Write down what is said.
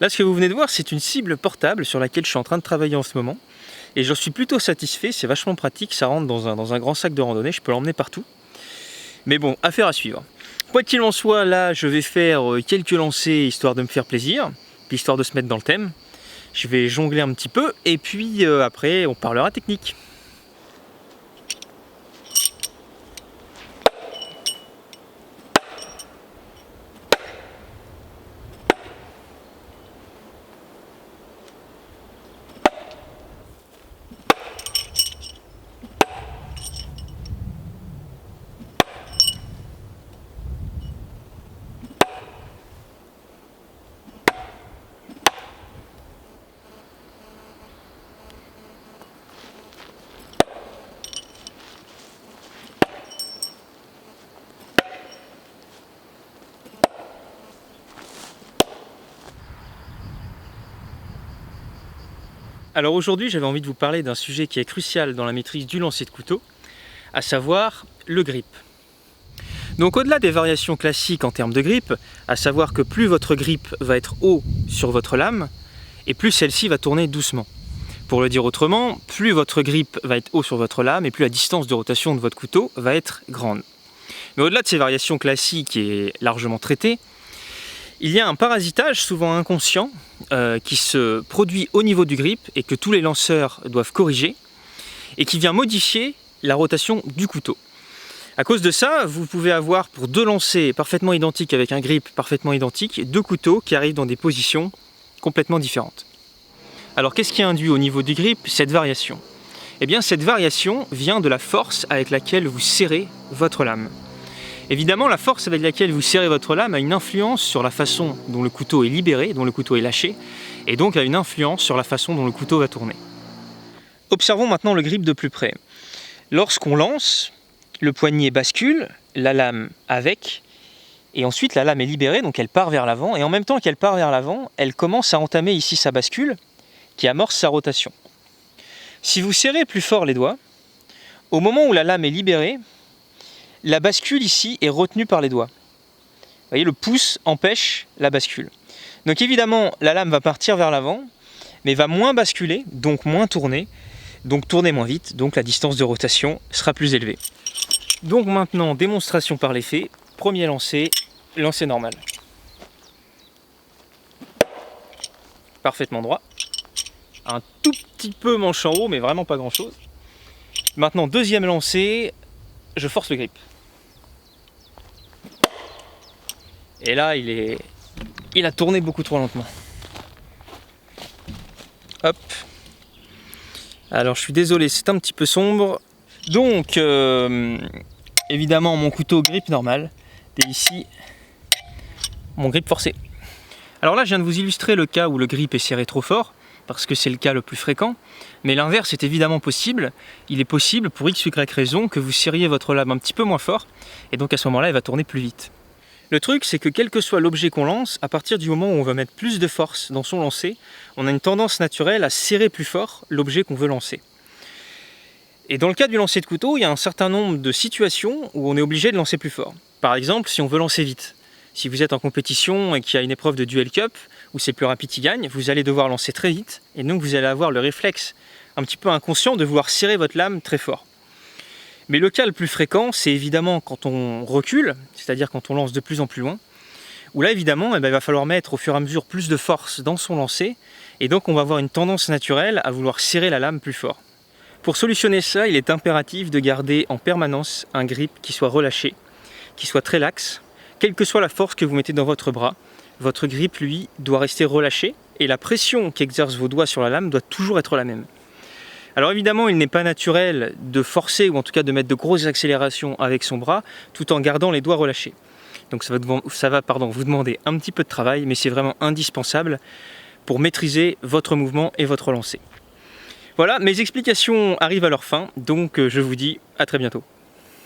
Là, ce que vous venez de voir, c'est une cible portable sur laquelle je suis en train de travailler en ce moment. Et j'en suis plutôt satisfait, c'est vachement pratique, ça rentre dans un grand sac de randonnée, je peux l'emmener partout. Mais bon, affaire à suivre. Quoi qu'il en soit, là, je vais faire quelques lancers histoire de me faire plaisir, puis histoire de se mettre dans le thème. Je vais jongler un petit peu, et puis après, on parlera technique. Alors aujourd'hui, j'avais envie de vous parler d'un sujet qui est crucial dans la maîtrise du lancer de couteau, à savoir le grip. Donc au-delà des variations classiques en termes de grip, à savoir que plus votre grip va être haut sur votre lame, et plus celle-ci va tourner doucement. Pour le dire autrement, plus votre grip va être haut sur votre lame, et plus la distance de rotation de votre couteau va être grande. Mais au-delà de ces variations classiques et largement traitées, il y a un parasitage souvent inconscient qui se produit au niveau du grip et que tous les lanceurs doivent corriger et qui vient modifier la rotation du couteau. À cause de ça, vous pouvez avoir pour deux lancers parfaitement identiques avec un grip parfaitement identique, deux couteaux qui arrivent dans des positions complètement différentes. Alors qu'est-ce qui induit au niveau du grip cette variation? Eh bien cette variation vient de la force avec laquelle vous serrez votre lame. Évidemment, la force avec laquelle vous serrez votre lame a une influence sur la façon dont le couteau est libéré, dont le couteau est lâché, et donc a une influence sur la façon dont le couteau va tourner. Observons maintenant le grip de plus près. Lorsqu'on lance, le poignet bascule, la lame avec, et ensuite la lame est libérée, donc elle part vers l'avant, et en même temps qu'elle part vers l'avant, elle commence à entamer ici sa bascule, qui amorce sa rotation. Si vous serrez plus fort les doigts, au moment où la lame est libérée, la bascule ici est retenue par les doigts. Vous voyez, le pouce empêche la bascule. Donc évidemment, la lame va partir vers l'avant, mais va moins basculer, donc moins tourner, donc tourner moins vite, donc la distance de rotation sera plus élevée. Donc maintenant, démonstration par les faits. Premier lancer, lancer normal. Parfaitement droit. Un tout petit peu manche en haut, mais vraiment pas grand chose. Maintenant, deuxième lancer, je force le grip. Et là, il a tourné beaucoup trop lentement. Hop. Alors, je suis désolé, c'est un petit peu sombre. Donc, évidemment, mon couteau grip normal. Et ici, mon grip forcé. Alors là, je viens de vous illustrer le cas où le grip est serré trop fort, parce que c'est le cas le plus fréquent. Mais l'inverse est évidemment possible. Il est possible, pour x ou y raison, que vous serriez votre lame un petit peu moins fort. Et donc, à ce moment-là, elle va tourner plus vite. Le truc, c'est que quel que soit l'objet qu'on lance, à partir du moment où on va mettre plus de force dans son lancer, on a une tendance naturelle à serrer plus fort l'objet qu'on veut lancer. Et dans le cas du lancer de couteau, il y a un certain nombre de situations où on est obligé de lancer plus fort. Par exemple, si on veut lancer vite. Si vous êtes en compétition et qu'il y a une épreuve de duel cup, où c'est plus rapide qui gagne, vous allez devoir lancer très vite, et donc vous allez avoir le réflexe un petit peu inconscient de vouloir serrer votre lame très fort. Mais le cas le plus fréquent, c'est évidemment quand on recule, c'est-à-dire quand on lance de plus en plus loin, où là évidemment il va falloir mettre au fur et à mesure plus de force dans son lancer, et donc on va avoir une tendance naturelle à vouloir serrer la lame plus fort. Pour solutionner ça, il est impératif de garder en permanence un grip qui soit relâché, qui soit très laxe, quelle que soit la force que vous mettez dans votre bras, votre grip lui doit rester relâché, et la pression qu'exercent vos doigts sur la lame doit toujours être la même. Alors évidemment, il n'est pas naturel de forcer, ou en tout cas de mettre de grosses accélérations avec son bras, tout en gardant les doigts relâchés. Donc ça va vous demander un petit peu de travail, mais c'est vraiment indispensable pour maîtriser votre mouvement et votre lancer. Voilà, mes explications arrivent à leur fin, donc je vous dis à très bientôt.